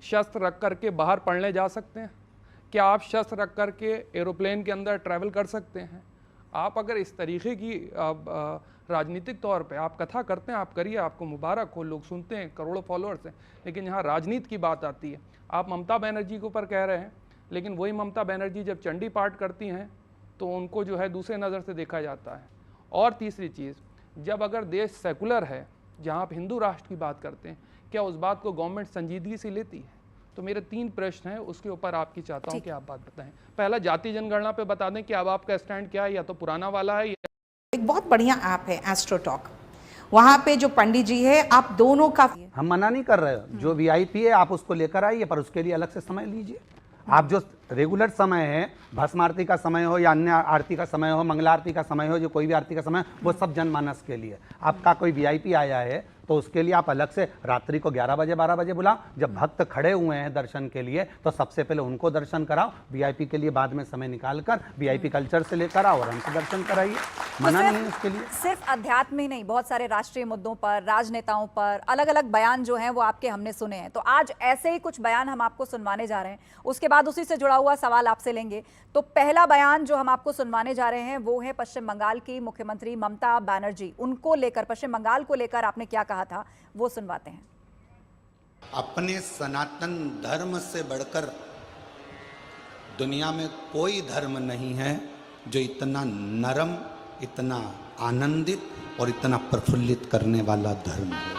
शस्त्र रख करके बाहर पढ़ने जा सकते हैं? क्या आप शस्त्र रख करके एरोप्लेन के अंदर ट्रैवल कर सकते हैं? आप अगर इस तरीके की राजनीतिक तौर पे आप कथा करते हैं, आप करिए, आपको मुबारक हो, लोग सुनते हैं, करोड़ों फॉलोअर्स हैं। लेकिन यहाँ राजनीति की बात आती है, आप ममता बनर्जी के ऊपर कह रहे हैं, लेकिन वही ममता बनर्जी जब चंडी पाठ करती हैं तो उनको जो है दूसरे नज़र से देखा जाता है। और तीसरी चीज़, जब अगर देश सेकुलर है, जहाँ आप हिंदू राष्ट्र की बात करते हैं, क्या उस बात को गवर्नमेंट संजीदगी से लेती है? तो मेरे 3 प्रश्न हैं, उसके ऊपर आपकी चाहता हूँ कि आप बात बताएं। पहला, जाति जनगणना पे बता दें कि अब आपका स्टैंड क्या है, या तो पुराना वाला है या... एक बहुत बढ़िया ऐप है एस्ट्रोटॉक, वहां पे जो पंडित जी है, आप दोनों का हम मना नहीं कर रहे, जो वीआईपी है आप उसको लेकर आइए, पर उसके लिए अलग से समय लीजिए। आप जो रेगुलर समय है, भस्म आरती का समय हो या अन्य आरती का समय हो, मंगला आरती का समय हो, जो कोई भी आरती का समय, वो सब जनमानस के लिए। आपका कोई वीआईपी आया है तो उसके लिए आप अलग से रात्रि को 11 बजे 12 बजे बुलाओ। जब भक्त खड़े हुए हैं दर्शन के लिए तो सबसे पहले उनको दर्शन कराओ, वीआईपी के लिए बाद में समय निकालकर वीआईपी कल्चर से लेकर आओ और हमसे दर्शन कराइए। मना नहीं है उसके लिए। सिर्फ अध्यात्म ही नहीं, बहुत सारे राष्ट्रीय मुद्दों पर, राजनेताओं पर अलग अलग बयान जो हैं वो आपके हमने सुने हैं। तो आज ऐसे ही कुछ बयान हम आपको सुनवाने जा रहे हैं, उसके बाद उसी से जुड़ा हुआ सवाल आपसे लेंगे। तो पहला बयान जो हम आपको सुनवाने जा रहे हैं वो है पश्चिम बंगाल की मुख्यमंत्री ममता बनर्जी, उनको लेकर, पश्चिम बंगाल को लेकर आपने क्या कहा था, वो सुनवाते हैं। अपने सनातन धर्म से बढ़कर दुनिया में कोई धर्म नहीं है जो इतना नरम, इतना आनंदित और इतना प्रफुल्लित करने वाला धर्म है।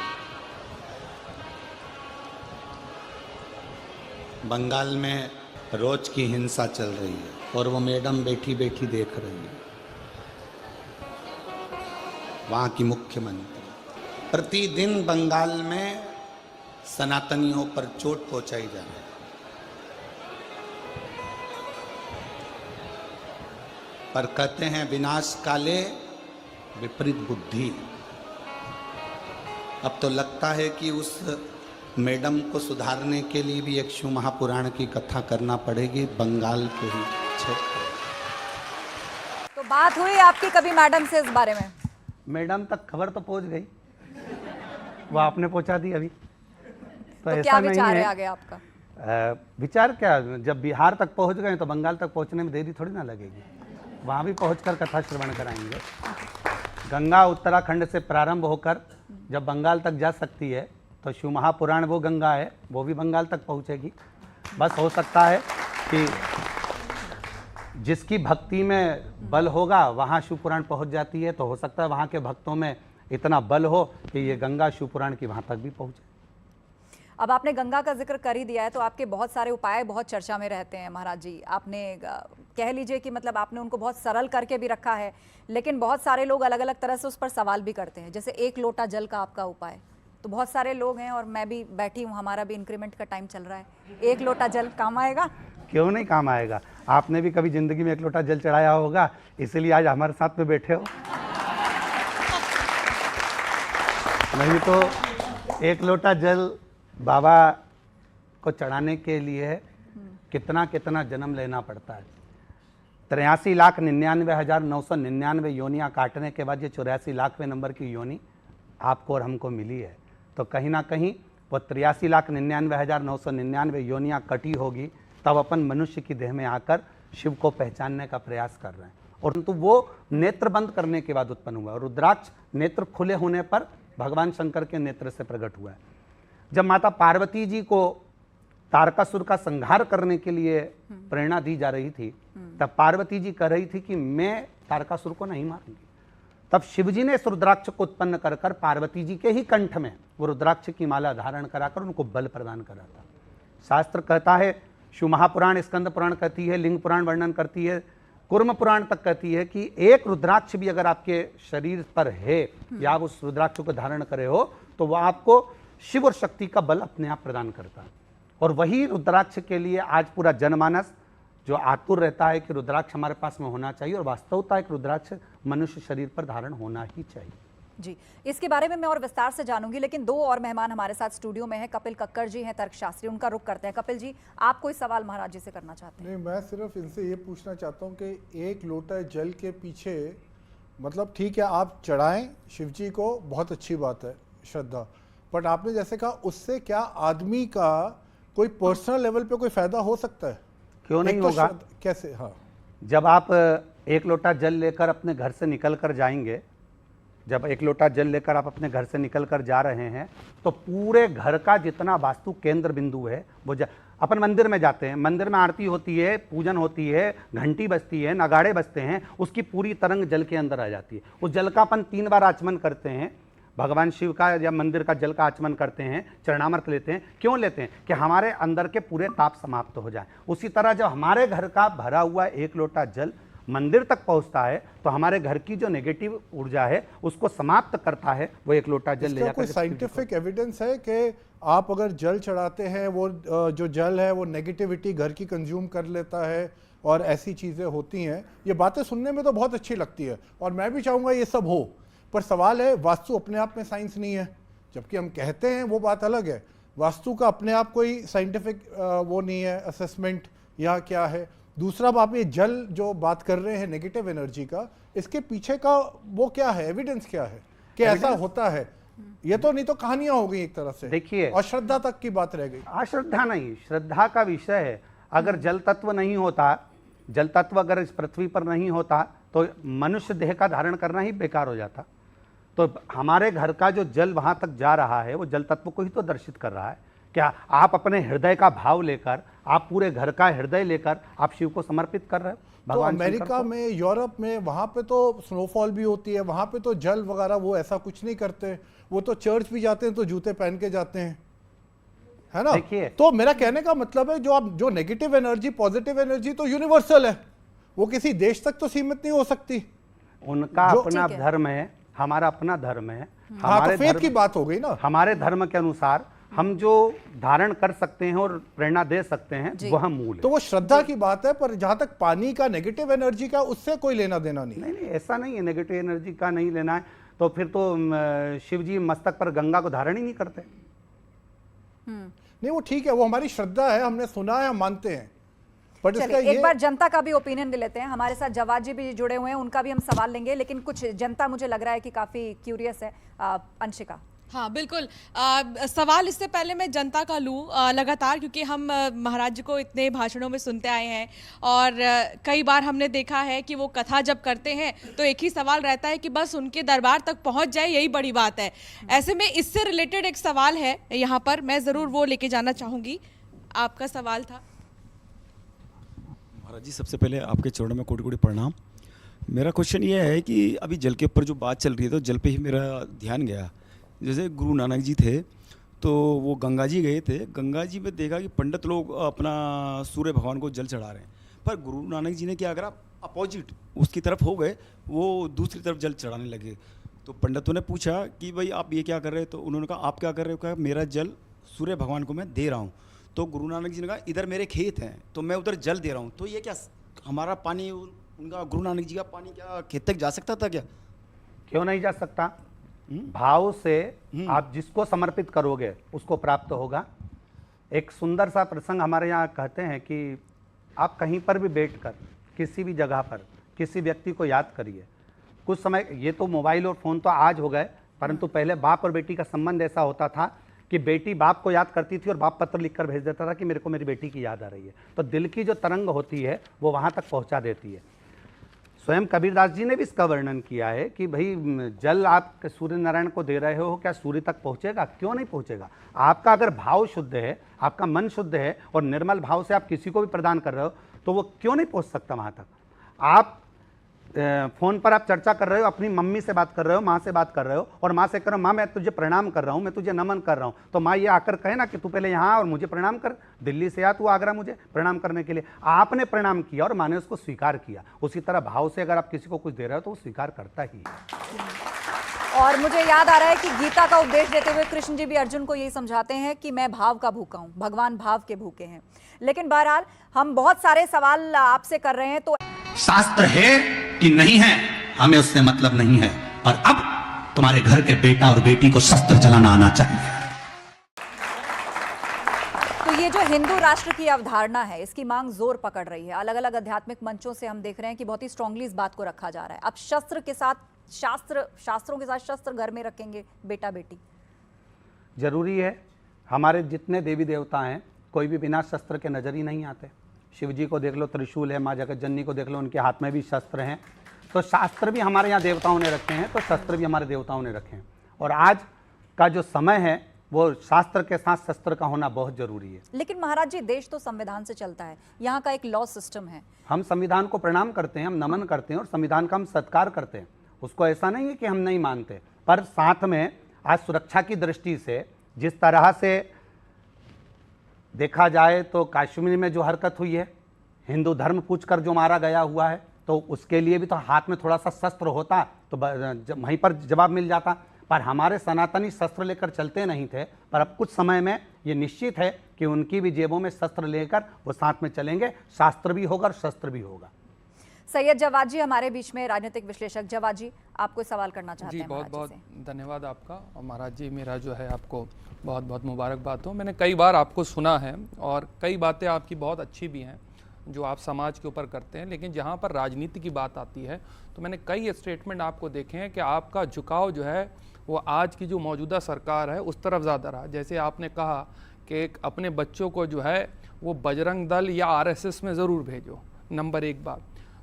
बंगाल में रोज की हिंसा चल रही है और वो मैडम बैठी बैठी देख रही है। वहाँ की मुख्यमंत्री प्रतिदिन बंगाल में सनातनियों पर चोट पहुंचाई जा रही है। पर कहते हैं विनाश काले विपरीत बुद्धि। अब तो लगता है कि उस मैडम को सुधारने के लिए भी एक शिव महापुराण की कथा करना पड़ेगी बंगाल के ही क्षेत्र। तो बात हुई आपकी कभी मैडम से इस बारे में? मैडम तक खबर तो पहुंच गई, वो आपने पहुंचा दी अभी। तो क्या विचार है आगे आपका? विचार क्या, जब बिहार तक पहुंच गए तो बंगाल तक पहुंचने में देरी थोड़ी ना लगेगी। वहां भी पहुंचकर कथा श्रवण कराएंगे। गंगा उत्तराखंड से प्रारंभ होकर जब बंगाल तक जा सकती है तो शिव महापुराण वो गंगा है, वो भी बंगाल तक पहुंचेगी। बस हो सकता है कि जिसकी भक्ति में बल होगा वहाँ शिव पुराण पहुँच जाती है, तो हो सकता है वहाँ के भक्तों में इतना बल हो कि ये गंगा शिव पुराण की वहाँ तक भी पहुँचे। अब आपने गंगा का जिक्र कर ही दिया है तो आपके बहुत सारे उपाय बहुत चर्चा में रहते हैं महाराज जी। आपने कह लीजिए कि मतलब आपने उनको बहुत सरल करके भी रखा है, लेकिन बहुत सारे लोग अलग अलग तरह से उस पर सवाल भी करते हैं। जैसे 1 लोटा जल का आपका उपाय, तो बहुत सारे लोग हैं और मैं भी बैठी हूँ, हमारा भी इंक्रीमेंट का टाइम चल रहा है। 1 लोटा जल काम आएगा? क्यों नहीं काम आएगा। आपने भी कभी जिंदगी में 1 लोटा जल चढ़ाया होगा, इसीलिए आज हमारे साथ में बैठे हो। नहीं तो 1 लोटा जल बाबा को चढ़ाने के लिए कितना कितना जन्म लेना पड़ता है। 83,99,999 योनियाँ काटने के बाद ये 84 लाखवें नंबर की योनि आपको और हमको मिली है। तो कहीं ना कहीं वो 83,99,999 योनियाँ कटी होगी, तब अपन मनुष्य की देह में आकर शिव को पहचानने का प्रयास कर रहे हैं। और तो वो नेत्र बंद करने के बाद उत्पन्न हुआ। रुद्राक्ष नेत्र खुले होने पर भगवान शंकर के नेत्र से प्रकट हुआ है। जब माता पार्वती जी को तारकासुर का संहार करने के लिए प्रेरणा दी जा रही थी, तब पार्वती जी कह रही थी कि मैं तारकासुर को नहीं मारूंगी। तब शिवजी ने इस रुद्राक्ष को उत्पन्न कर कर पार्वती जी के ही कंठ में वो रुद्राक्ष की माला धारण कराकर उनको बल प्रदान करा था। शास्त्र कहता है, शिव महापुराण, स्कंद पुराण कहती है, लिंग पुराण वर्णन करती है, कुर्म पुराण तक कहती है कि एक रुद्राक्ष भी अगर आपके शरीर पर है या आप उस रुद्राक्ष को धारण करे हो तो वह आपको शिव और शक्ति का बल अपने आप प्रदान करता है। और वही रुद्राक्ष के लिए आज पूरा जनमानस जो आतुर रहता है कि रुद्राक्ष हमारे पास में होना चाहिए, और वास्तवता एक रुद्राक्ष मनुष्य शरीर पर धारण होना ही चाहिए। जी, इसके बारे में मैं और विस्तार से जानूंगी, लेकिन 2 और मेहमान हमारे साथ स्टूडियो में हैं। कपिल कक्कड़ जी हैं, तर्कशास्त्री, उनका रुख करते हैं। कपिल जी, आप कोई सवाल महाराज जी से करना चाहते हैं? नहीं, मैं सिर्फ इनसे ये पूछना चाहता हूँ कि 1 लोटा जल के पीछे, मतलब ठीक है आप चढ़ाएं शिव जी को, बहुत अच्छी बात है, श्रद्धा, बट आपने जैसे कहा उससे क्या आदमी का कोई पर्सनल लेवल पे कोई फायदा हो सकता है? क्यों नहीं एक तो होगा? कैसे? हाँ, जब आप एक लोटा जल लेकर अपने घर से निकल कर जाएंगे, जब एक लोटा जल लेकर आप अपने घर से निकल कर जा रहे हैं, तो पूरे घर का जितना वास्तु केंद्र बिंदु है वो अपन मंदिर में जाते हैं, मंदिर में आरती होती है, पूजन होती है, घंटी बजती है, नगाड़े बजते हैं, उसकी पूरी तरंग जल के अंदर आ जाती है। उस जल का अपन 3 बार आचमन करते हैं, भगवान शिव का या मंदिर का जल का आचमन करते हैं, चरणामृत लेते हैं। क्यों लेते हैं? कि हमारे अंदर के पूरे ताप समाप्त हो जाए। उसी तरह जब हमारे घर का भरा हुआ एक लोटा जल मंदिर तक पहुंचता है तो हमारे घर की जो नेगेटिव ऊर्जा है उसको समाप्त करता है वो एक लोटा जल ले इसका जाकर। कोई साइंटिफिक एविडेंस है कि आप अगर जल चढ़ाते हैं वो जो जल है वो नेगेटिविटी घर की कंज्यूम कर लेता है और ऐसी चीज़ें होती हैं? ये बातें सुनने में तो बहुत अच्छी लगती है और मैं भी चाहूँगा ये सब हो, पर सवाल है वास्तु अपने आप में साइंस नहीं है। जबकि हम कहते हैं वो बात अलग है, वास्तु का अपने आप कोई साइंटिफिक वो नहीं है, असेसमेंट या क्या है। दूसरा, आप ये जल जो बात कर रहे हैं नेगेटिव एनर्जी का, इसके पीछे का वो क्या है, एविडेंस क्या है कि ऐसा होता है? ये तो नहीं तो कहानियां हो गई एक तरह से, देखिए, और श्रद्धा तक की बात रह गई। अश्रद्धा नहीं, श्रद्धा का विषय है। अगर जल तत्व नहीं होता, जल तत्व अगर इस पृथ्वी पर नहीं होता तो मनुष्य देह का धारण करना ही बेकार हो जाता। तो हमारे घर का जो जल वहां तक जा रहा है वो जल तत्व को ही तो दर्शित कर रहा है। क्या आप अपने हृदय का भाव लेकर, आप पूरे घर का हृदय लेकर आप शिव को समर्पित कर रहे हो? तो अमेरिका में, यूरोप में, वहां पे तो स्नोफॉल भी होती है, वहां पे तो जल वगैरह वो ऐसा कुछ नहीं करते। वो तो चर्च भी जाते हैं तो जूते पहन के जाते हैं, है ना? देखिए, तो मेरा कहने का मतलब है जो नेगेटिव एनर्जी, पॉजिटिव एनर्जी तो यूनिवर्सल है, वो किसी देश तक तो सीमित नहीं हो सकती। उनका अपना धर्म है, हमारा अपना धर्म है। हाँ, तो फेथ की बात हो गई ना। हमारे धर्म के अनुसार हम जो धारण कर सकते हैं और प्रेरणा दे सकते हैं वह मूल है। तो वो श्रद्धा की बात है, पर जहां तक पानी का, नेगेटिव एनर्जी का, उससे कोई लेना देना नहीं। नहीं, ऐसा नहीं है, नेगेटिव एनर्जी का नहीं लेना है। तो फिर तो शिव जी मस्तक पर गंगा को धारण ही नहीं करते। नहीं, वो ठीक है, वो हमारी श्रद्धा है, हमने सुना है, हम मानते हैं। बट चलिए एक बार जनता का भी ओपिनियन ले लेते हैं। हमारे साथ जवाद जी भी जुड़े हुए हैं, उनका भी हम सवाल लेंगे, लेकिन कुछ जनता मुझे लग रहा है कि काफी क्यूरियस है। अंशिका। हाँ बिल्कुल, सवाल इससे पहले मैं जनता का लूँ लगातार, क्योंकि हम महाराज जी को इतने भाषणों में सुनते आए हैं और कई बार हमने देखा है कि वो कथा जब करते हैं तो एक ही सवाल रहता है कि बस उनके दरबार तक पहुंच जाए, यही बड़ी बात है। ऐसे में इससे रिलेटेड एक सवाल है यहाँ पर, मैं ज़रूर वो लेके जाना चाहूँगी। आपका सवाल था। महाराज जी, सबसे पहले आपके चरणों में कोटि कोटि प्रणाम। मेरा क्वेश्चन ये है कि अभी जल के ऊपर जो बात चल रही है तो जल पे ही मेरा ध्यान गया। जैसे गुरु नानक जी थे तो वो गंगा जी गए थे, गंगा जी में देखा कि पंडित लोग अपना सूर्य भगवान को जल चढ़ा रहे हैं, पर गुरु नानक जी ने क्या करा, अपोजिट उसकी तरफ हो गए, वो दूसरी तरफ जल चढ़ाने लगे। तो पंडितों ने पूछा कि भाई आप ये क्या कर रहे हैं? तो उन्होंने कहा आप क्या कर रहे हो? कहा मेरा जल सूर्य भगवान को मैं दे रहा हूँ। तो गुरु नानक जी ने कहा इधर मेरे खेत हैं तो मैं उधर जल दे रहा हूँ। तो ये क्या हमारा पानी, उनका गुरु नानक जी का पानी क्या खेत तक जा सकता था क्या? क्यों नहीं जा सकता? भाव से आप जिसको समर्पित करोगे उसको प्राप्त होगा। एक सुंदर सा प्रसंग हमारे यहाँ कहते हैं कि आप कहीं पर भी बैठकर किसी भी जगह पर किसी व्यक्ति को याद करिए। कुछ समय, ये तो मोबाइल और फ़ोन तो आज हो गए, परंतु पहले बाप और बेटी का संबंध ऐसा होता था कि बेटी बाप को याद करती थी और बाप पत्र लिखकर भेज देता था कि मेरे को मेरी बेटी की याद आ रही है। तो दिल की जो तरंग होती है वो वहाँ तक पहुँचा देती है। स्वयं कबीरदास जी ने भी इसका वर्णन किया है कि भाई जल आप सूर्य नारायण को दे रहे हो, क्या सूर्य तक पहुँचेगा? क्यों नहीं पहुँचेगा? आपका अगर भाव शुद्ध है, आपका मन शुद्ध है और निर्मल भाव से आप किसी को भी प्रदान कर रहे हो तो वो क्यों नहीं पहुँच सकता वहाँ तक? आप फ़ोन पर आप चर्चा कर रहे हो, अपनी मम्मी से बात कर रहे हो, माँ से बात कर रहे हो और माँ से करो माँ मैं तुझे प्रणाम कर रहा हूँ, मैं तुझे नमन कर रहा हूँ, तो माँ ये आकर कहे ना कि तू पहले यहाँ और मुझे प्रणाम कर। दिल्ली से आ तू आगरा मुझे प्रणाम करने के लिए, आपने प्रणाम किया और माँ ने उसको स्वीकार किया। उसी तरह भाव से अगर आप किसी को कुछ दे रहे हो तो वो स्वीकार करता ही है। और मुझे याद आ रहा है कि गीता का उपदेश देते हुए कृष्ण जी भी अर्जुन को यही समझाते हैं कि मैं भाव का भूखा हूँ, भगवान भाव के भूखे हैं। लेकिन बहरहाल हम बहुत सारे सवाल आपसे कर रहे हैं, तो शास्त्र है कि नहीं है हमें उससे मतलब नहीं है, और अब तुम्हारे घर के बेटा और बेटी को शस्त्र चलाना आना चाहिए। तो ये जो हिंदू राष्ट्र की अवधारणा है इसकी मांग जोर पकड़ रही है। अलग अलग आध्यात्मिक मंचों से हम देख रहे हैं कि बहुत ही स्ट्रांगली इस बात को रखा जा रहा है। अब शस्त्र के साथ शास्त्रों के साथ शस्त्र घर में रखेंगे बेटा बेटी? जरूरी है। हमारे जितने देवी देवता हैं कोई भी बिना शस्त्र के नजर ही नहीं आते। शिव जी को देख लो, त्रिशूल है, माँ जगत जननी को देख लो, उनके हाथ में भी शस्त्र हैं। तो शास्त्र भी हमारे यहाँ देवताओं ने रखे हैं, तो शस्त्र भी हमारे देवताओं ने रखे हैं। और आज का जो समय है वो शास्त्र के साथ शस्त्र का होना बहुत जरूरी है। लेकिन महाराज जी, देश तो संविधान से चलता है, यहाँ का एक लॉ सिस्टम है। हम संविधान को प्रणाम करते हैं, हम नमन करते हैं और संविधान का हम सत्कार करते हैं। उसको ऐसा नहीं है कि हम नहीं मानते, पर साथ में आज सुरक्षा की दृष्टि से जिस तरह से देखा जाए तो कश्मीर में जो हरकत हुई है, हिंदू धर्म पूछकर जो मारा गया हुआ है, तो उसके लिए भी तो हाथ में थोड़ा सा शस्त्र होता तो वहीं पर जवाब मिल जाता। पर हमारे सनातनी शस्त्र लेकर चलते नहीं थे, पर अब कुछ समय में ये निश्चित है कि उनकी भी जेबों में शस्त्र लेकर वो साथ में चलेंगे। शास्त्र भी होगा और शस्त्र भी होगा। सैयद जवाद जी हमारे बीच में, राजनीतिक विश्लेषक। जवाद जी, आपको सवाल करना चाहते जी, हैं। बहुत बहुत धन्यवाद आपका। और महाराज जी, मेरा जो है आपको बहुत बहुत मुबारकबाद हो। मैंने कई बार आपको सुना है और कई बातें आपकी बहुत अच्छी भी हैं जो आप समाज के ऊपर करते हैं, लेकिन जहाँ पर राजनीति की बात आती है तो मैंने कई स्टेटमेंट आपको देखे हैं कि आपका झुकाव जो है वो आज की जो मौजूदा सरकार है उस तरफ ज़्यादा रहा। जैसे आपने कहा कि अपने बच्चों को जो है वो बजरंग दल या आरएसएस में ज़रूर भेजो, नंबर एक बात।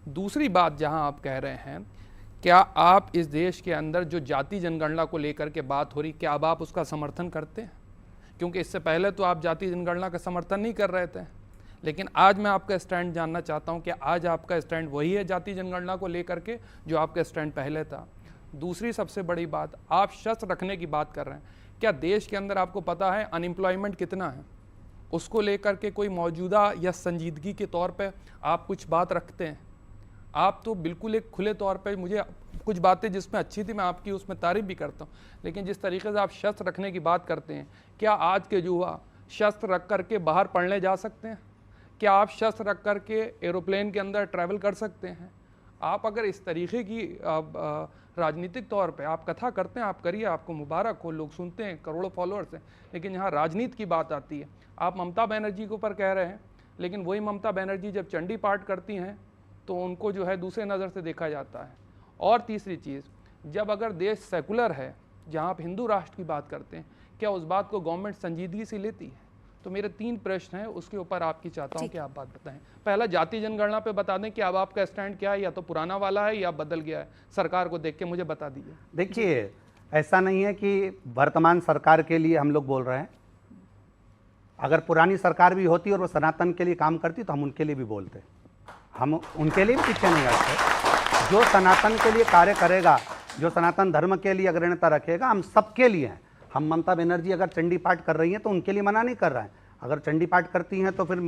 दूसरी बात, जहां आप कह रहे हैं, क्या आप इस देश के अंदर जो जाति जनगणना को लेकर के बात हो रही, क्या अब आप उसका समर्थन करते हैं? क्योंकि इससे पहले तो आप जाति जनगणना का समर्थन नहीं कर रहे थे, लेकिन आज मैं आपका स्टैंड जानना चाहता हूं कि आज आपका स्टैंड वही है जाति जनगणना को लेकर के जो आपका स्टैंड पहले था। दूसरी सबसे बड़ी बात, आप शस्त्र रखने की बात कर रहे हैं, क्या देश के अंदर आपको पता है अनएम्प्लॉयमेंट कितना है? उसको लेकर के कोई मौजूदा या संजीदगी के तौर पे आप कुछ बात रखते हैं? आप तो बिल्कुल एक खुले तौर पे, मुझे कुछ बातें जिसमें अच्छी थी मैं आपकी उसमें तारीफ भी करता हूँ, लेकिन जिस तरीके से आप शस्त्र रखने की बात करते हैं, क्या आज के युवा शस्त्र रख करके बाहर पढ़ने जा सकते हैं? क्या आप शस्त्र रख करके एरोप्लेन के अंदर ट्रैवल कर सकते हैं? आप अगर इस तरीके की राजनीतिक तौर पे आप कथा करते हैं, आप करिए, आपको मुबारक हो, लोग सुनते हैं, करोड़ों फॉलोअर्स हैं। लेकिन यहाँ राजनीति की बात आती है, आप ममता बनर्जी के ऊपर कह रहे हैं, लेकिन वही ममता बनर्जी जब चंडी पाठ करती हैं तो उनको जो है दूसरे नज़र से देखा जाता है। और तीसरी चीज़, जब अगर देश सेकुलर है, जहाँ आप हिंदू राष्ट्र की बात करते हैं, क्या उस बात को गवर्नमेंट संजीदगी से लेती है? तो मेरे 3 प्रश्न हैं, उसके ऊपर आपकी चाहता हूँ कि आप बात बताएं। पहला, जाति जनगणना पे बता दें कि अब आपका स्टैंड क्या है, या तो पुराना वाला है या बदल गया है, सरकार को देख के मुझे बता दीजिए। देखिए, ऐसा नहीं है कि वर्तमान सरकार के लिए हम लोग बोल रहे हैं। अगर पुरानी सरकार भी होती और वो सनातन के लिए काम करती तो हम उनके लिए भी बोलते, हम उनके लिए भी पीछे नहीं हटते। जो सनातन के लिए कार्य करेगा, जो सनातन धर्म के लिए अग्रणता रखेगा, हम सबके लिए हैं। हम ममता बनर्जी अगर चंडी पाठ कर रही हैं तो उनके लिए मना नहीं कर रहे हैं। अगर चंडी पाठ करती हैं तो फिर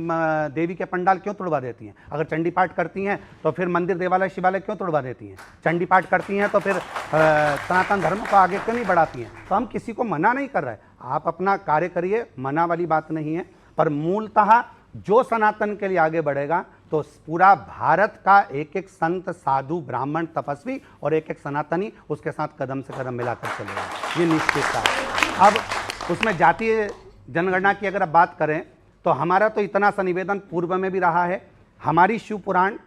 देवी के पंडाल क्यों तोड़वा देती हैं? अगर चंडी पाठ करती हैं तो फिर मंदिर, देवालय, शिवालय क्यों तोड़वा देती हैं? चंडी पाठ करती हैं तो फिर सनातन धर्म को आगे क्यों नहीं बढ़ाती हैं? तो हम किसी को मना नहीं कर रहे हैं, आप अपना कार्य करिए, मना वाली बात नहीं है। पर मूलतः जो सनातन के लिए आगे बढ़ेगा तो पूरा भारत का एक एक संत, साधु, ब्राह्मण, तपस्वी और एक एक सनातनी उसके साथ कदम से कदम मिलाकर चलेगा, ये निश्चितता है। अब उसमें जातीय जनगणना की अगर आप बात करें तो हमारा तो इतना सा निवेदन पूर्व में भी रहा है, हमारी शिव पुराण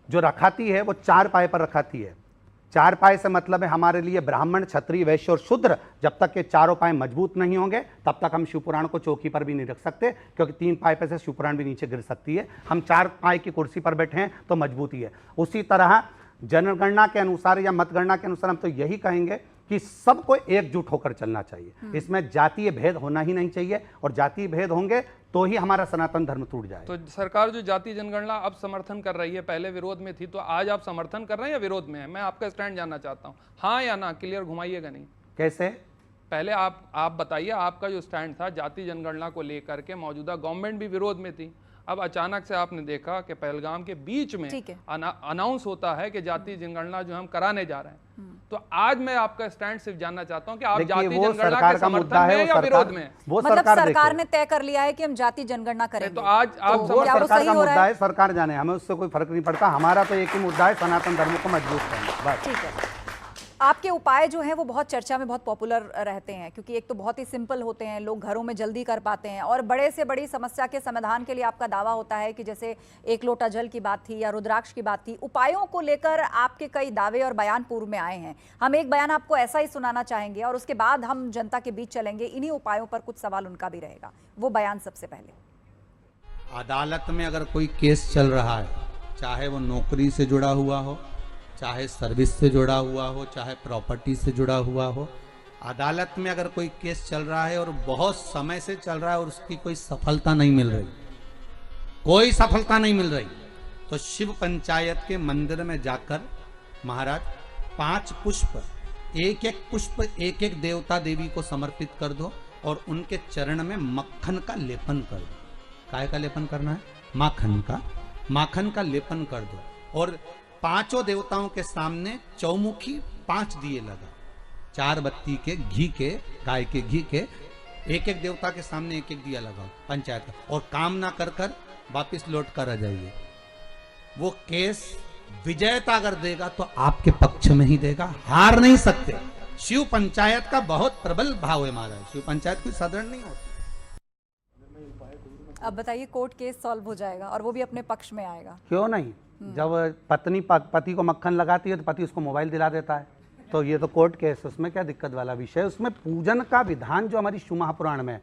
जो रखाती है वो 4 पाए पर रखाती है। 4 पाए से मतलब है हमारे लिए ब्राह्मण, क्षत्रिय, वैश्य और शूद्र, जब तक के चारों पाए मजबूत नहीं होंगे तब तक हम शिवपुराण को चौकी पर भी नहीं रख सकते, क्योंकि 3 पाए पे से शिवपुराण भी नीचे गिर सकती है। हम 4 पाए की कुर्सी पर बैठे हैं तो मजबूती है। उसी तरह जनगणना के अनुसार या मतगणना के अनुसार हम तो यही कहेंगे कि सबको एकजुट होकर चलना चाहिए। इसमें जातीय भेद होना ही नहीं चाहिए, और जातीय भेद होंगे तो ही हमारा सनातन धर्म टूट जाए। तो सरकार जो जाति जनगणना अब समर्थन कर रही है, पहले विरोध में थी, तो आज आप समर्थन कर रहे हैं या विरोध में है? मैं आपका स्टैंड जानना चाहता हूँ, हाँ या ना, क्लियर घुमाइएगा नहीं। कैसे? पहले आप बताइए, आपका जो स्टैंड था जाति जनगणना को लेकर के, मौजूदा गवर्नमेंट भी विरोध में थी, अब अचानक से आपने देखा कि पहलगाम के बीच में अनाउंस होता है कि जाति जनगणना जो हम कराने जा रहे हैं। तो आज मैं आपका स्टैंड सिर्फ जानना चाहता हूं कि आप जाति जनगणना के समर्थन में या विरोध में? वो मतलब सरकार ने तय कर लिया है कि हम जाति जनगणना करेंगे, तो आज आप वो सरकार का मुद्दा है, सरकार जाने, हमें उससे कोई फर्क नहीं पड़ता। हमारा तो एक ही मुद्दा है, सनातन धर्म को मजबूत करना, बस। ठीक है, आपके उपाय जो हैं वो बहुत चर्चा में बहुत पॉपुलर रहते हैं, क्योंकि एक तो बहुत ही सिंपल होते हैं, लोग घरों में जल्दी कर पाते हैं, और बड़े से बड़ी समस्या के समाधान के लिए आपका दावा होता है कि जैसे एक लोटा जल की बात थी या रुद्राक्ष की बात थी, उपायों को लेकर आपके कई दावे और बयान पूर्व में आए हैं। हम एक बयान आपको ऐसा ही सुनाना चाहेंगे और उसके बाद हम जनता के बीच चलेंगे, इन्हीं उपायों पर कुछ सवाल उनका भी रहेगा। वो बयान सबसे पहले। अदालत में अगर कोई केस चल रहा है, चाहे वो नौकरी से जुड़ा हुआ हो, चाहे सर्विस से जुड़ा हुआ हो, चाहे प्रॉपर्टी से जुड़ा हुआ हो, अदालत में अगर कोई केस चल रहा है और बहुत समय से चल रहा है और उसकी कोई सफलता नहीं मिल रही, कोई सफलता नहीं मिल रही, तो शिव पंचायत के मंदिर में जाकर महाराज 5 पुष्प, एक एक पुष्प एक एक देवता देवी को समर्पित कर दो और उनके चरण में मक्खन का लेपन कर दो। काय का लेपन करना है? माखन का लेपन कर दो और 5 देवताओं के सामने चौमुखी 5 दिए लगा, 4 बत्ती के घी के, गाय के घी के, एक एक देवता के सामने एक एक दिया लगाओ पंचायत का, और काम ना कर कर वापिस लौट कर आ जाइए। वो केस विजयता अगर देगा तो आपके पक्ष में ही देगा, हार नहीं सकते। शिव पंचायत का बहुत प्रबल भाव है महाराज, शिव पंचायत कोई साधारण नहीं होती। अब बताइए, कोर्ट केस सॉल्व हो जाएगा और वो भी अपने पक्ष में आएगा? क्यों नहीं? जब पत्नी पति को मक्खन लगाती है तो पति उसको मोबाइल दिला देता है, तो ये तो कोर्ट केस, उसमें क्या दिक्कत वाला विषय? उसमें पूजन का विधान जो हमारी शिव महापुराण में,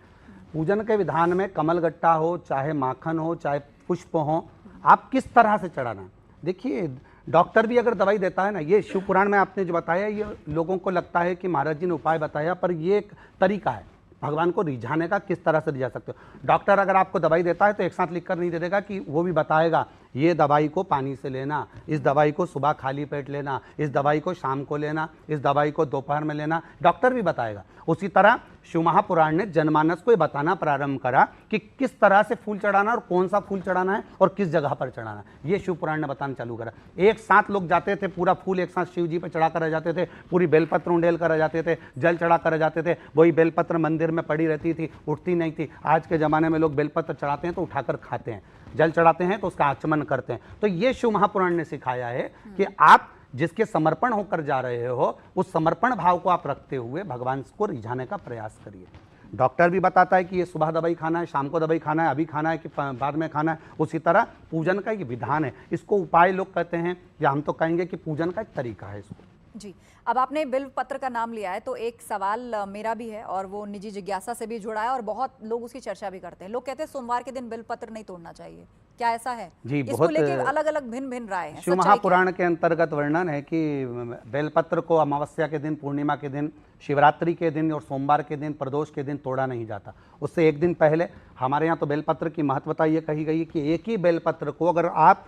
पूजन के विधान में कमलगट्टा हो, चाहे माखन हो, चाहे पुष्प हो, आप किस तरह से चढ़ाना। देखिए डॉक्टर भी अगर दवाई देता है ना, ये शिव पुराण में आपने जो बताया, ये लोगों को लगता है कि महाराज जी ने उपाय बताया, पर ये एक तरीका है भगवान को रिझाने का, किस तरह से रिझा सकते हो। डॉक्टर अगर आपको दवाई देता है तो एक साथ लिखकर नहीं दे देगा, कि वो भी बताएगा ये दवाई को पानी से लेना, इस दवाई को सुबह खाली पेट लेना, इस दवाई को शाम को लेना, इस दवाई को दोपहर में लेना, डॉक्टर भी बताएगा। उसी तरह शिव महापुराण ने जनमानस को ये बताना प्रारंभ करा कि किस तरह से फूल चढ़ाना और कौन सा फूल चढ़ाना है और किस जगह पर चढ़ाना है, ये शिव पुराण ने बताना चालू करा। एक साथ लोग जाते थे, पूरा फूल एक साथ शिव जी पर चढ़ा कर आ जाते थे, पूरी बेलपत्र उंडेल कर आ जाते थे, जल चढ़ा कर आ जाते थे, वही बेलपत्र मंदिर में पड़ी रहती थी, उठती नहीं थी। आज के ज़माने में लोग बेलपत्र चढ़ाते हैं तो उठाकर खाते हैं, जल चढ़ाते हैं तो उसका आचमन करते हैं। तो ये शिव महापुराण ने सिखाया है कि आप जिसके समर्पण होकर जा रहे हो, उस समर्पण भाव को आप रखते हुए भगवान को रिझाने का प्रयास करिए। डॉक्टर भी बताता है कि ये सुबह दवाई खाना है, शाम को दवाई खाना है, अभी खाना है कि बाद में खाना है। उसी तरह पूजन का एक विधान है, इसको उपाय लोग कहते हैं, या हम तो कहेंगे कि पूजन का एक तरीका है इसको। जी, अब आपने बिल्व पत्र का नाम लिया है तो एक सवाल मेरा भी है और वो निजी जिज्ञासा से भी जुड़ा है और बहुत लोग उसकी चर्चा भी करते हैं। लोग कहते हैं सोमवार के दिन बिल्व पत्र नहीं तोड़ना चाहिए, क्या ऐसा है? जी, इसको बहुत लेके अलग अलग भिन्न भिन्न राय हैं। शिव महापुराण के अंतर्गत वर्णन है कि बेलपत्र को अमावस्या के दिन, पूर्णिमा के दिन, शिवरात्रि के दिन और सोमवार के दिन, प्रदोष के दिन तोड़ा नहीं जाता। उससे एक दिन पहले हमारे यहाँ तो बेलपत्र की महत्वता ये कही गई है कि एक ही बेलपत्र को अगर आप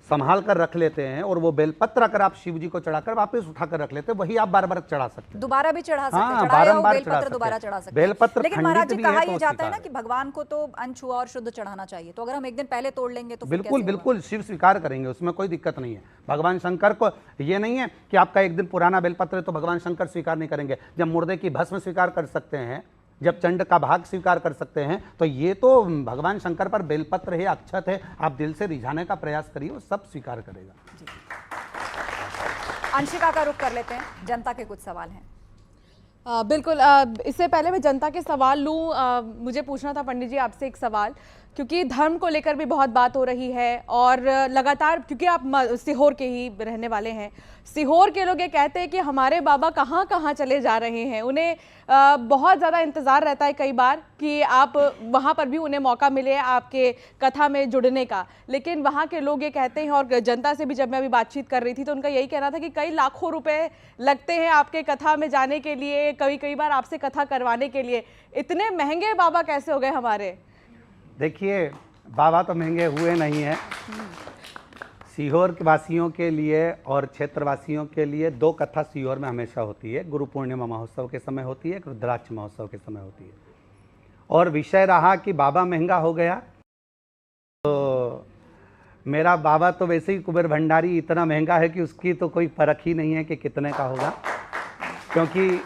संभाल कर रख लेते हैं और वो बेलपत्र अगर आप शिव जी को चढ़ाकर वापस उठाकर रख लेते हैं, वही आप बार-बार चढ़ा सकते हैं, दोबारा भी चढ़ा सकते हैं। हाँ, बारंबार बेलपत्र दोबारा चढ़ा सकते हैं। बेलपत्र लेकिन महाराज जी कहा तो ये जाता है ना कि भगवान को तो अनछुआ और शुद्ध चढ़ाना चाहिए, तो अगर हम एक दिन पहले तोड़ लेंगे तो बिल्कुल बिल्कुल शिव स्वीकार करेंगे, उसमें कोई दिक्कत नहीं है। भगवान शंकर को ये नहीं है कि आपका एक दिन पुराना बेलपत्र है तो भगवान शंकर स्वीकार नहीं करेंगे। जब मुर्दे की भस्म स्वीकार कर सकते हैं, जब चंड का भाग स्वीकार कर सकते हैं, तो ये तो भगवान शंकर पर बेलपत्र है, अक्षत है, आप दिल से रिझाने का प्रयास करिए, वो सब स्वीकार करेगा। अंशिका का रुख कर लेते हैं, जनता के कुछ सवाल हैं। बिल्कुल, इससे पहले मैं जनता के सवाल लूँ, मुझे पूछना था पंडित जी आपसे एक सवाल, क्योंकि धर्म को लेकर भी बहुत बात हो रही है और लगातार, क्योंकि आप सीहोर के ही रहने वाले हैं, सीहोर के लोग ये कहते हैं कि हमारे बाबा कहाँ कहाँ चले जा रहे हैं। उन्हें बहुत ज़्यादा इंतज़ार रहता है कई बार कि आप वहाँ पर भी उन्हें मौका मिले आपके कथा में जुड़ने का, लेकिन वहाँ के लोग ये कहते हैं, और जनता से भी जब मैं अभी बातचीत कर रही थी तो उनका यही कहना था कि कई लाखों रुपए लगते हैं आपके कथा में जाने के लिए, कई बार आपसे कथा करवाने के लिए। इतने महंगे बाबा कैसे हो गए हमारे? देखिए, बाबा तो महंगे हुए नहीं हैं। सीहोर के वासियों के लिए और क्षेत्रवासियों के लिए 2 कथा सीहोर में हमेशा होती है। गुरु पूर्णिमा महोत्सव के समय होती है, रुद्राक्ष महोत्सव के समय होती है। और विषय रहा कि बाबा महंगा हो गया, तो मेरा बाबा तो वैसे ही कुबेर भंडारी इतना महंगा है कि उसकी तो कोई फर्क ही नहीं है कि कितने का होगा, क्योंकि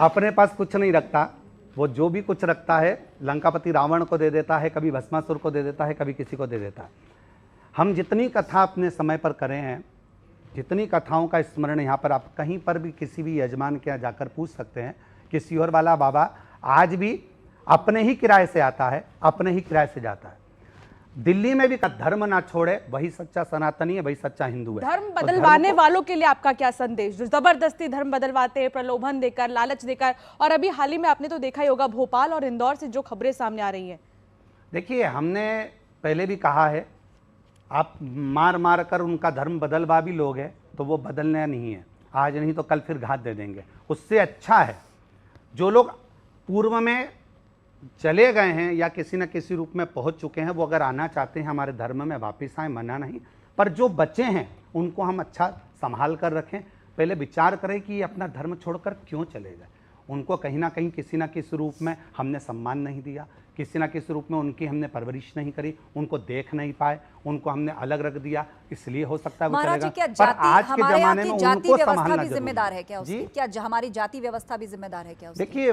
अपने पास कुछ नहीं रखता। वो जो भी कुछ रखता है लंकापति रावण को दे देता है, कभी भस्मासुर को दे देता है, कभी किसी को दे देता है। हम जितनी कथा अपने समय पर करें हैं, जितनी कथाओं का स्मरण यहाँ पर आप कहीं पर भी किसी भी यजमान के यहाँ जाकर पूछ सकते हैं कि सीहोर वाला बाबा आज भी अपने ही किराए से आता है, अपने ही किराए से जाता है। दिल्ली में भी धर्म ना छोड़े, वही सच्चा सनातनी है, वही सच्चा हिंदू है। धर्म बदलवाने वालों के लिए आपका क्या संदेश, जो जबरदस्ती धर्म बदलवाते हैं, प्रलोभन देकर, लालच देकर, और अभी हाल ही में आपने तो देखा ही होगा भोपाल और इंदौर से जो खबरें सामने आ रही हैं। देखिए, हमने पहले भी कहा है, आप मार मार कर उनका धर्म बदलवा भी लोगे तो वो बदलना नहीं है, आज नहीं तो कल फिर घात दे देंगे। उससे अच्छा है जो लोग पूर्व में चले गए हैं या किसी न किसी रूप में पहुंच चुके हैं, वो अगर आना चाहते हैं हमारे धर्म में वापस आए, मना नहीं, पर जो बचे हैं उनको हम अच्छा संभाल कर रखें। पहले विचार करें कि ये अपना धर्म छोड़कर क्यों चले गए। उनको कहीं ना कहीं किसी न किसी रूप में हमने सम्मान नहीं दिया, किसी न किसी रूप में उनकी हमने परवरिश नहीं करी, उनको देख नहीं पाए, उनको हमने अलग रख दिया, इसलिए हो सकता है वो महाराज जी, चलेगा। क्या पर आज के हमारे यहाँ जमाने की में जाति उनको व्यवस्था संभालना भी जरूरी जिम्मेदार है क्या उसकी? जी? क्या हमारी जाति व्यवस्था भी जिम्मेदार है क्या उसकी? देखिए,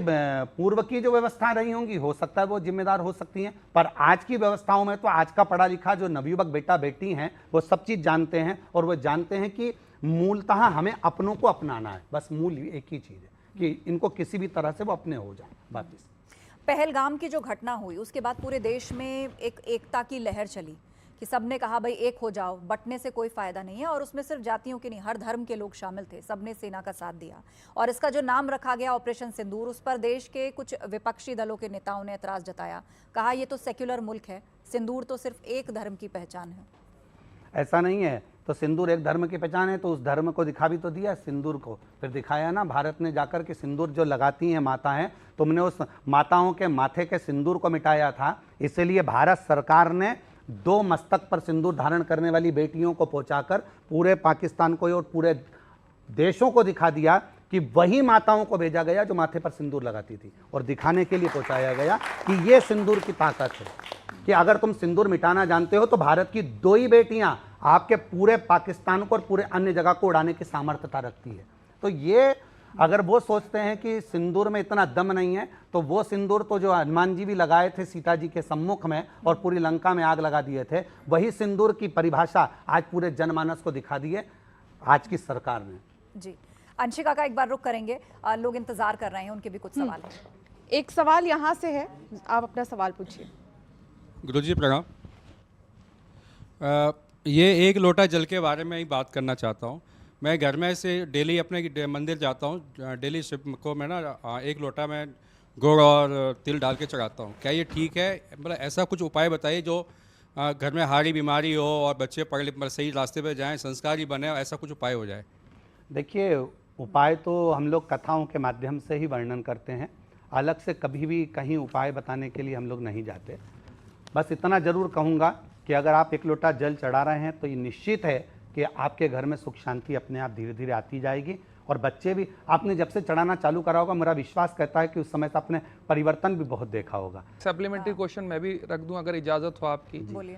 पूर्व की जो व्यवस्था रही होंगी हो सकता है वो जिम्मेदार हो सकती हैं, पर आज की व्यवस्थाओं में तो आज का पढ़ा लिखा जो नवयुवक बेटा बेटी हैं वो सब चीज़ जानते हैं, और वो जानते हैं कि मूलतः हमें अपनों को अपनाना है। बस मूल एक ही चीज़ है कि इनको किसी भी तरह से वो अपने हो जाए। वापिस पहलगाम की जो घटना हुई उसके बाद पूरे देश में एक एकता की लहर चली कि सबने कहा भाई एक हो जाओ, बंटने से कोई फायदा नहीं है। और उसमें सिर्फ जातियों के नहीं, हर धर्म के लोग शामिल थे, सबने सेना का साथ दिया। और इसका जो नाम रखा गया ऑपरेशन सिंदूर, उस पर देश के कुछ विपक्षी दलों के नेताओं ने एतराज जताया, कहा ये तो सेक्युलर मुल्क है, सिंदूर तो सिर्फ एक धर्म की पहचान है। ऐसा नहीं है, तो सिंदूर एक धर्म की पहचान है तो उस धर्म को दिखा भी तो दिया, सिंदूर को फिर दिखाया ना भारत ने जाकर के। सिंदूर जो लगाती हैं माता हैं, तुमने उस माताओं के माथे के सिंदूर को मिटाया था, इसलिए भारत सरकार ने 2 मस्तक पर सिंदूर धारण करने वाली बेटियों को पहुंचाकर पूरे पाकिस्तान को और पूरे देशों को दिखा दिया कि वही माताओं को भेजा गया जो माथे पर सिंदूर लगाती थी, और दिखाने के लिए पहुंचाया गया कि ये सिंदूर की ताकत है कि अगर तुम सिंदूर मिटाना जानते हो तो भारत की 2 ही बेटियां आपके पूरे पाकिस्तान को और पूरे अन्य जगह को उड़ाने की सामर्थ्यता रखती है। तो ये अगर वो सोचते हैं कि सिंदूर में इतना दम नहीं है, तो वो सिंदूर तो जो हनुमान जी भी लगाए थे सीता जी के सम्मुख में और पूरी लंका में आग लगा दिए थे, वही सिंदूर की परिभाषा आज पूरे जनमानस को दिखा दी है आज की सरकार ने। जी, अंशिका का एक बार रुख करेंगे, लोग इंतजार कर रहे हैं, उनके भी कुछ सवाल हैं। एक सवाल यहाँ से है, आप अपना सवाल पूछिए। गुरुजी प्रणाम। ये एक लोटा जल के बारे में ही बात करना चाहता हूँ। मैं घर में से डेली अपने मंदिर जाता हूँ, डेली शिव को मैं ना 1 लोटा में गुड़ और तिल डाल के चढ़ाता हूँ। क्या ये ठीक है? मतलब ऐसा कुछ उपाय बताइए जो घर में हारी बीमारी हो और बच्चे पढ़ सही रास्ते पे जाएं, संस्कार ही बने, ऐसा कुछ उपाय हो जाए। देखिए, उपाय तो हम लोग कथाओं के माध्यम से ही वर्णन करते हैं, अलग से कभी भी कहीं उपाय बताने के लिए हम लोग नहीं जाते। बस इतना ज़रूर कहूँगा कि अगर आप 1 लोटा जल चढ़ा रहे हैं तो ये निश्चित है कि आपके घर में सुख शांति अपने आप धीरे धीरे आती जाएगी, और बच्चे भी आपने जब से चढ़ाना चालू करा होगा, मेरा विश्वास कहता है कि उस समय से आपने परिवर्तन भी बहुत देखा होगा। सप्लीमेंट्री क्वेश्चन मैं भी रख दूं अगर इजाज़त हो आपकी। बोलिए।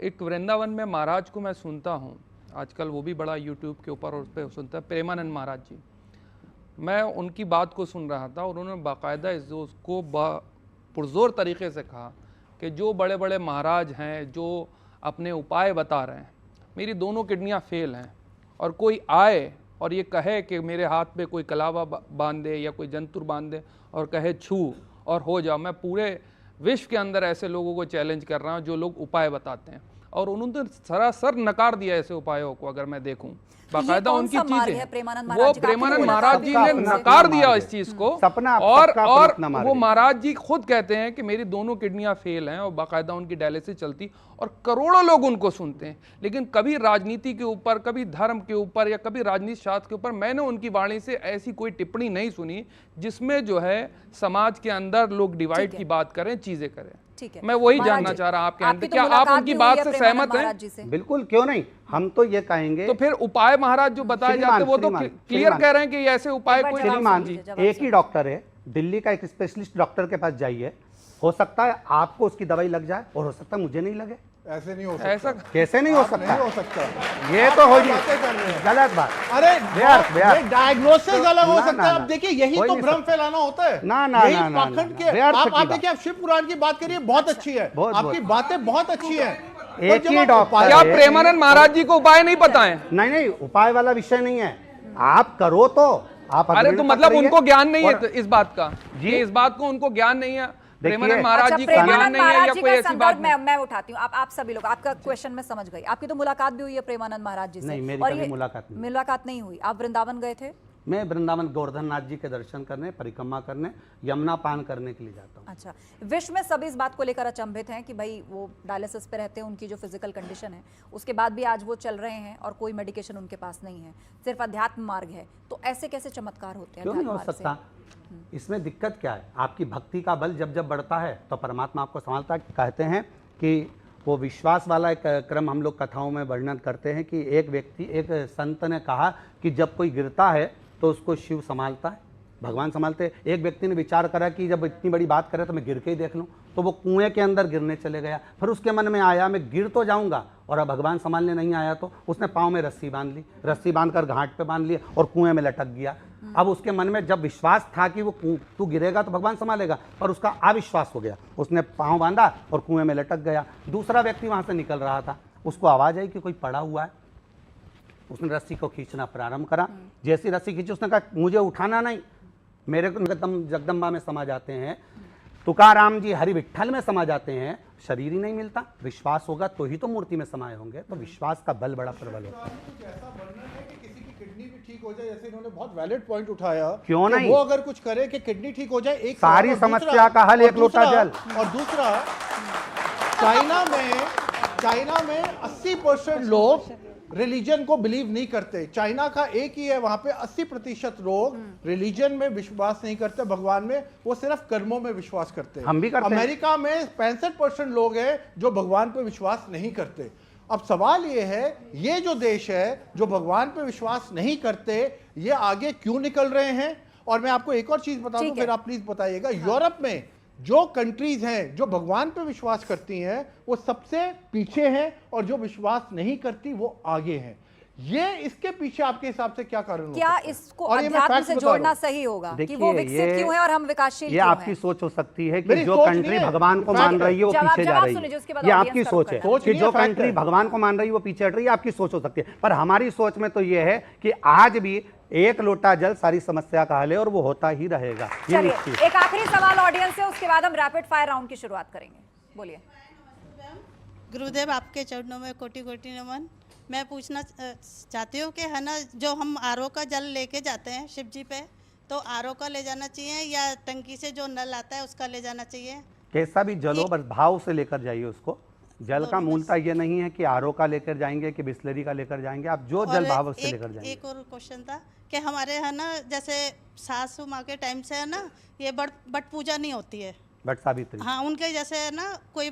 एक वृंदावन में महाराज को मैं सुनता हूँ आजकल, वो भी बड़ा यूट्यूब के ऊपर और उस पर सुनता है, प्रेमानंद महाराज जी। मैं उनकी बात को सुन रहा था और उन्होंने बाकायदा इसको पुरजोर तरीके से कहा कि जो बड़े बड़े महाराज हैं जो अपने उपाय बता रहे हैं, मेरी दोनों किडनियां फेल हैं, और कोई आए और ये कहे कि मेरे हाथ पे कोई कलावा बांध दे या कोई जंतुर बांध दे और कहे छू और हो जाओ, मैं पूरे विश्व के अंदर ऐसे लोगों को चैलेंज कर रहा हूँ जो लोग उपाय बताते हैं, और उन्होंने सरासर नकार दिया ऐसे उपायों को। अगर मैं देखूं बाकायदा उनकी चीजें, वो प्रेमानंद महाराज जी ने नकार दिया इस चीज को, और वो महाराज जी खुद कहते हैं कि मेरी दोनों किडनियां फेल हैं, और बाकायदा उनकी डायलिसिस चलती, और करोड़ों लोग उनको सुनते हैं। लेकिन कभी राजनीति के ऊपर, कभी धर्म के ऊपर या कभी राजनीति शास्त्र के ऊपर मैंने उनकी वाणी से ऐसी कोई टिप्पणी नहीं सुनी जिसमें जो है समाज के अंदर लोग डिवाइड की बात करें, चीजें करें। ठीक है, मैं वही जानना चाह रहा आपके अंदर, क्या आप उनकी बात से सहमत हैं? बिल्कुल, क्यों नहीं, हम तो ये कहेंगे। तो फिर उपाय महाराज जो बताए जाते हैं वो तो क्लियर कह रहे हैं कि ऐसे उपाय कोई श्रीमान, एक ही डॉक्टर है, दिल्ली का एक स्पेशलिस्ट डॉक्टर के पास जाइए, हो सकता है आपको उसकी दवाई लग जाए और हो सकता है मुझे नहीं लगे। ऐसे नहीं हो सकता। ऐसा कैसे नहीं हो सकता? नहीं हो सकता, ये तो हो गलत बात। अरे डायग्नोसिस अलग हो सकता है। अब देखिए, यही तो भ्रम फैलाना होता है। यही पाखंड के। आप देखिए, आप शिव पुराण की बात करिए, बहुत अच्छी है, आपकी बातें बहुत अच्छी है, एक ही डॉक्टर क्या है। प्रेमानंद महाराज जी को उपाय नहीं पता है? नहीं नहीं, उपाय वाला विषय नहीं है, आप करो तो आप अरे तो अग्रणता मतलब करिए। उनको ज्ञान नहीं है और- तो इस बात का जी? कि इस बात को उनको ज्ञान नहीं है, प्रेमानंद महाराज अच्छा, जी को ज्ञान प्रेमानंद नहीं है या महाराज जी कोई का ऐसी बात संदर्भ मैं उठाती हूँ। आप सभी लोग, आपका क्वेश्चन मैं समझ गई। आपकी तो मुलाकात भी हुई है प्रेमानंद महाराज जी से? नहीं, मेरी और कभी ये मुलाकात नहीं हुई। आप वृंदावन गए थे? मैं वृंदावन गोवर्धन नाथ जी के दर्शन करने, परिक्रमा करने, यमुना पान करने के लिए जाता हूँ। अच्छा, विश्व में सभी इस बात को लेकर अचंभित हैं कि भाई वो डायलिसिस पे रहते हैं, उनकी जो फिजिकल कंडीशन है उसके बाद भी आज वो चल रहे हैं और कोई मेडिकेशन उनके पास नहीं है, सिर्फ अध्यात्म मार्ग है। तो ऐसे कैसे चमत्कार होते हैं? क्यों नहीं हो अध्यात्म मार्ग सकता? इसमें दिक्कत क्या है? आपकी भक्ति का बल जब जब बढ़ता है तो परमात्मा आपको संभालता है। कहते हैं कि वो विश्वास वाला एक क्रम हम लोग कथाओं में वर्णन करते हैं कि एक संत ने कहा कि जब कोई गिरता है तो उसको शिव संभालता है, भगवान संभालते हैं। एक व्यक्ति ने विचार करा कि जब इतनी बड़ी बात करे तो मैं गिर के ही देख लूं, तो वो कुएं के अंदर गिरने चले गया। फिर उसके मन में आया मैं गिर तो जाऊंगा, और अब भगवान संभालने नहीं आया, तो उसने पाँव में रस्सी बांध ली, रस्सी बांधकर घाट पे बांध लिया और कुएं में लटक गया। अब उसके मन में जब विश्वास था कि वो तू गिरेगा तो भगवान संभालेगा, पर उसका अविश्वास हो गया, उसने पाँव बांधा और कुएं में लटक गया। दूसरा व्यक्ति वहां से निकल रहा था, उसको आवाज आई कि कोई पड़ा हुआ है। उसने रस्सी को खींचना प्रारंभ करा। जैसी रस्सी खींची उसने कहा मुझे उठाना नहीं, मेरे को जगदम्बा में समा जाते हैं, तुकाराम जी हरि विठ्ठल में समा जाते हैं, शरीर ही नहीं मिलता। विश्वास होगा तो ही तो मूर्ति में समाये होंगे। तो विश्वास का बल बड़ा प्रबल होता है। कुछ ऐसा वर्णन है कि किसी की किडनी भी ठीक हो जाए, जैसे इन्होंने बहुत वैलिड पॉइंट उठाया, क्यों कि नहीं? वो अगर कुछ करे कि किडनी ठीक हो जाए, एक सारी सवाल, और समस्या का हल एक लोटा दूसरा- जल। और दूसरा, चाइना में 80% लोग रिलीजन को बिलीव नहीं करते। चाइना का एक ही है, वहां पे 80% लोग रिलीजन में विश्वास नहीं करते, भगवान में, वो सिर्फ कर्मों में विश्वास करते हैं। हम भी करते हैं। अमेरिका में 65% लोग हैं जो भगवान पे विश्वास नहीं करते। अब सवाल ये है, ये जो देश है जो भगवान पे विश्वास नहीं करते, ये आगे क्यों निकल रहे हैं? और मैं आपको एक और चीज बता दूं, फिर आप प्लीज बताइएगा। यूरोप में जो कंट्रीज हैं जो भगवान पे विश्वास करती हैं वो सबसे पीछे हैं, और जो विश्वास नहीं करती वो आगे हैं। ये इसके पीछे आपके हिसाब से क्या कारण क्या हो सकता है? इसको और ये मैं अध्यात्म facts से बता रहा जोड़ना हूं। सही होगा कि देखिए, वो विकसित क्यों है और हम विकासशील ये क्यों आपकी हैं? सोच हो सकती है कि मेरी जो सोच कंट्री नहीं है, भगवान को fact मान है। रही है वो जवाब- पीछे जा जवाब रही सुनिए, उसके है। बाद ये audience आपकी का सोच रुख है करना है। सोच कि नहीं जो है, fact कंट्री है। भगवान को मान रही है वो पीछे हट रही है, आपकी सोच हो सकती है। पर हमारी सोच में तो ये है कि आज भी एक लोटा जल सारी समस्या का हल है, और वो होता ही रहेगा। ये चलिए, निश्चित। एक आखिरी सवाल ऑडियंस से, उसके बाद हम रैपिड फायर राउंड की शुरुआत करेंगे। बोलिए। गुरुदेव, आपके चरणों में कोटि कोटि नमन। मैं पूछना चाहती हूँ कि है ना, जो हम आरओ का जल लेके जाते हैं शिव जी पे, तो आरओ का ले जाना चाहिए या टंकी से जो नल आता है उसका ले जाना चाहिए? कैसा भी जल हो, बस भाव से लेकर जाइए उसको। जल का मूलता ये नहीं है कि आरओ का लेकर जाएंगे कि बिस्लरी का लेकर जाएंगे, आप जो जल भाव से लेकर जाएंगे। एक और क्वेश्चन था कि हमारे है ना, जैसे सासू माँ के टाइम से है ना, ये बट पूजा नहीं होती है। बट सावित्री, हाँ, उनके जैसे है ना, कोई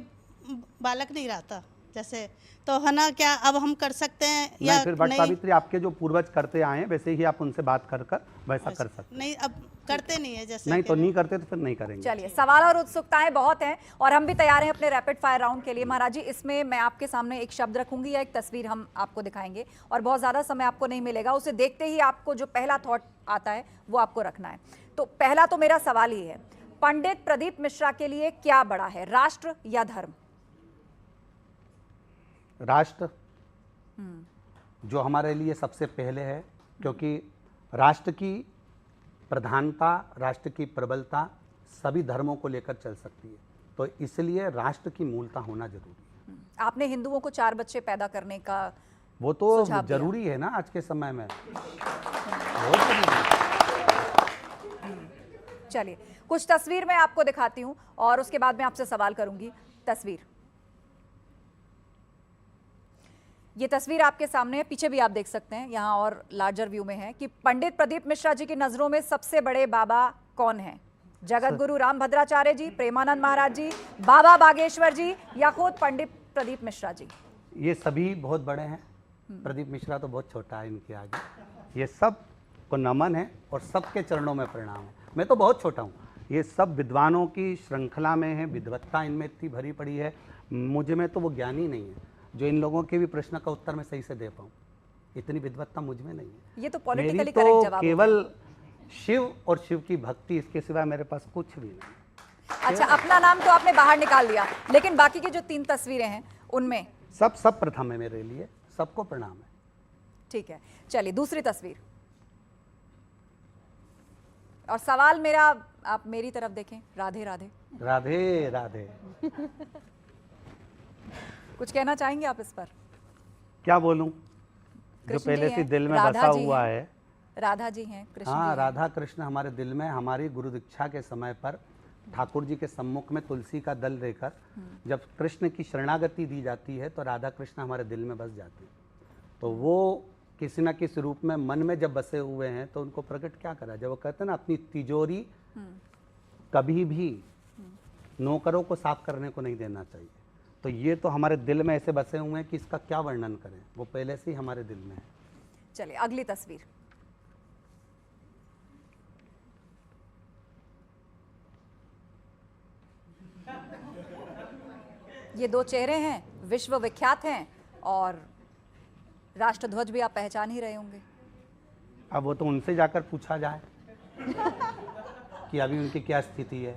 बालक नहीं रहता जैसे, तो है ना, क्या अब हम कर सकते हैं या नहीं? फिर बट नहीं? सावित्री आपके जो पूर्वज करते आए हैं वैसे ही आप उनसे बात कर वैसा कर सकते नहीं, अब करते नहीं है जैसे नहीं, कि तो नहीं करते तो फिर नहीं करेंगे। चलिए, सवाल और उत्सुकताएं बहुत हैं और हम भी तैयार हैं अपने रैपिड फायर राउंड के लिए। महाराज जी, इसमें मैं आपके सामने एक शब्द रखूंगी या एक तस्वीर हम आपको दिखाएंगे, और बहुत ज़्यादा समय आपको नहीं मिलेगा। उसे देखते ही आपको जो पहला थॉट आता है वो आपको रखना है। तो पहला तो मेरा सवाल ही है, पंडित प्रदीप मिश्रा के लिए क्या बड़ा है, राष्ट्र या धर्म? राष्ट्र जो हमारे लिए सबसे पहले है, क्योंकि राष्ट्र की प्रधानता, राष्ट्र की प्रबलता सभी धर्मों को लेकर चल सकती है, तो इसलिए राष्ट्र की मूलता होना जरूरी है। आपने हिंदुओं को 4 बच्चे पैदा करने का वो तो सुझाव दिया। जरूरी है ना आज के समय में। चलिए, कुछ तस्वीर मैं आपको दिखाती हूं और उसके बाद मैं आपसे सवाल करूंगी। तस्वीर, ये तस्वीर आपके सामने है, पीछे भी आप देख सकते हैं यहाँ और लार्जर व्यू में है कि पंडित प्रदीप मिश्रा जी की नजरों में सबसे बड़े बाबा कौन हैं? जगत गुरु राम भद्राचार्य जी, प्रेमानंद महाराज जी, बाबा बागेश्वर जी, या खुद पंडित प्रदीप मिश्रा जी? ये सभी बहुत बड़े हैं, प्रदीप मिश्रा तो बहुत छोटा है इनके आगे। ये सब को नमन है और सबके चरणों में प्रणाम है। मैं तो बहुत छोटा हूँ, ये सब विद्वानों की श्रृंखला में है, विद्वत्ता इनमें इतनी भरी पड़ी है, मुझ में तो वो ज्ञान ही नहीं है जो इन लोगों के भी प्रश्न का उत्तर मैं सही से दे पाऊँ। इतनी विद्वत्ता मुझ में नहीं है। ये तो मेरी पॉलिटिकली तो करेक्ट जवाब केवल शिव और शिव की भक्ति, इसके सिवा मेरे पास कुछ भी नहीं। अच्छा, अपना नाम तो आपने बाहर निकाल दिया, लेकिन बाकी की जो 3 तस्वीरें हैं उनमें सब प्रथम है मेरे लिए, सबको प्रणाम है। ठीक है, चलिए दूसरी तस्वीर। और सवाल मेरा, आप मेरी तरफ देखें। राधे राधे। राधे राधे। कुछ कहना चाहेंगे आप इस पर? क्या बोलूं, जो कृष्ण पहले जी से हैं, दिल में राधा बसा जी हुआ हैं, है। राधा जी हैं, कृष्ण जी हाँ, हैं। राधा कृष्ण हमारे दिल में, हमारी गुरु दीक्षा के समय पर ठाकुर जी के सम्मुख में तुलसी का दल लेकर जब कृष्ण की शरणागति दी जाती है तो राधा कृष्ण हमारे दिल में बस जाते हैं। तो वो किसी न किसी रूप में मन में जब बसे हुए हैं तो उनको प्रकट क्या करा, जब वो कहते हैं ना अपनी तिजोरी कभी भी नौकरों को साफ करने को नहीं देना चाहिए। तो ये तो हमारे दिल में ऐसे बसे हुए हैं कि इसका क्या वर्णन करें, वो पहले से ही हमारे दिल में है। चलिए अगली तस्वीर। ये दो चेहरे हैं, विश्व विख्यात हैं, और राष्ट्रध्वज भी आप पहचान ही रहे होंगे। अब वो तो उनसे जाकर पूछा जाए कि अभी उनकी क्या स्थिति है,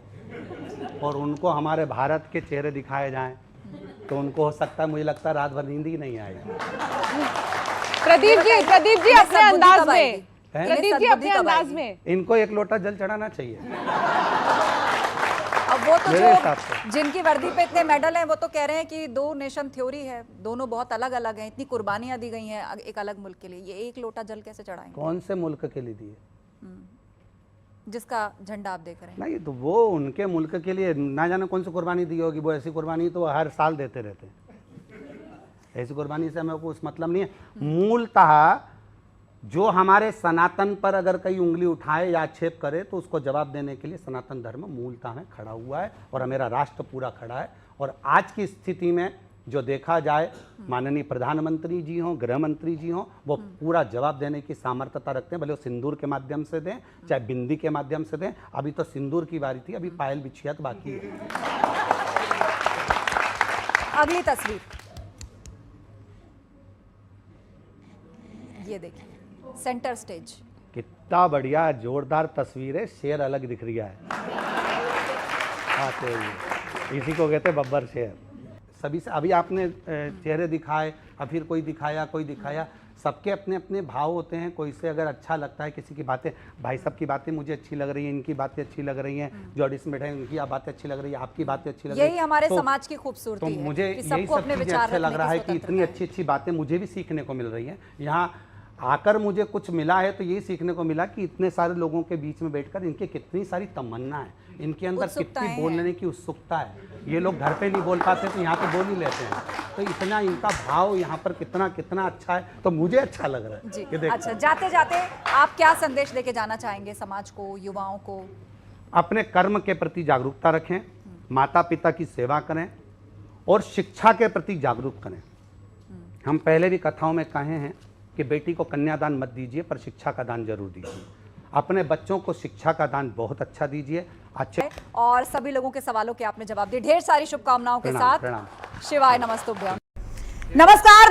और उनको हमारे भारत के चेहरे दिखाए जाएं तो उनको हो सकता है, मुझे लगता है रात भर नींद ही नहीं आएगी। प्रदीप जी अपने अंदाज में, हैं? प्रदीप जी अपने अंदाज में इनको एक लोटा जल चढ़ाना चाहिए। अब वो तो मेरे हिसाब से। जो जिनकी वर्दी पे इतने मेडल हैं वो तो कह रहे हैं कि दो नेशन थ्योरी है, दोनों बहुत अलग अलग हैं, इतनी कुर्बानियां दी गई हैं एक अलग मुल्क के लिए, ये एक लोटा जल कैसे चढ़ाएंगे? कौन से मुल्क के लिए दिए? जिसका झंडा आप देख रहे हैं। नहीं, तो वो उनके मुल्क के लिए ना जाने कौन सी कुर्बानी दी होगी। वो ऐसी कुर्बानी तो हर साल देते रहते हैं। ऐसी कुर्बानी से हमें कुछ मतलब नहीं है। मूलतः जो हमारे सनातन पर अगर कहीं उंगली उठाए या आक्षेप करे तो उसको जवाब देने के लिए सनातन धर्म मूलतः में खड़ा हुआ है और मेरा राष्ट्र पूरा खड़ा है। और आज की स्थिति में जो देखा जाए, माननीय प्रधानमंत्री जी हों, गृह मंत्री जी हों, वो पूरा जवाब देने की सामर्थ्यता रखते हैं, भले वो सिंदूर के माध्यम से दें चाहे बिंदी के माध्यम से दें। अभी तो सिंदूर की बारी थी, अभी पायल बिछिया बाकी है। अगली तस्वीर ये देखिए, सेंटर स्टेज। कितना बढ़िया जोरदार तस्वीर है, शेर अलग दिख रहा है। हाँ, तो इसी को कहते हैं बब्बर शेर। सभी से अभी आपने चेहरे दिखाए, अब फिर कोई दिखाया, सबके अपने अपने भाव होते हैं। कोई से अगर अच्छा लगता है, किसी की बातें, भाई साहब की बातें मुझे अच्छी लग रही हैं, इनकी बातें अच्छी लग रही हैं, जो ऑडिशन में बैठे हैं उनकी बातें अच्छी लग रही है, आपकी बातें अच्छी लग रही है। यही हमारे समाज की खूबसूरती है। तो मुझे कि यही सबको सब अपने चीज़ें विचार अच्छा लग रखने रहा की है कि इतनी अच्छी अच्छी बातें मुझे भी सीखने को मिल रही हैं। यहाँ आकर मुझे कुछ मिला है तो ये सीखने को मिला कि इतने सारे लोगों के बीच में बैठकर इनकी कितनी सारी तमन्ना है, इनके अंदर कितनी बोलने की उत्सुकता है। ये लोग घर पे नहीं बोल पाते तो यहाँ पे बोल ही लेते हैं। तो इतना इनका भाव यहाँ पर कितना कितना अच्छा है, तो मुझे अच्छा लग रहा है जी। कि अच्छा, जाते जाते आप क्या संदेश देके जाना चाहेंगे समाज को, युवाओं को? अपने कर्म के प्रति जागरूकता रखें, माता पिता की सेवा करें और शिक्षा के प्रति जागरूक करें। हम पहले भी कथाओं में कहे हैं कि बेटी को कन्यादान मत दीजिए पर शिक्षा का दान जरूर दीजिए। अपने बच्चों को शिक्षा का दान बहुत अच्छा दीजिए। अच्छे और सभी लोगों के सवालों के आपने जवाब दिए। ढेर सारी शुभकामनाओं के साथ प्रणाम। शिवाय नमस्तुभ्यम। नमस्कार।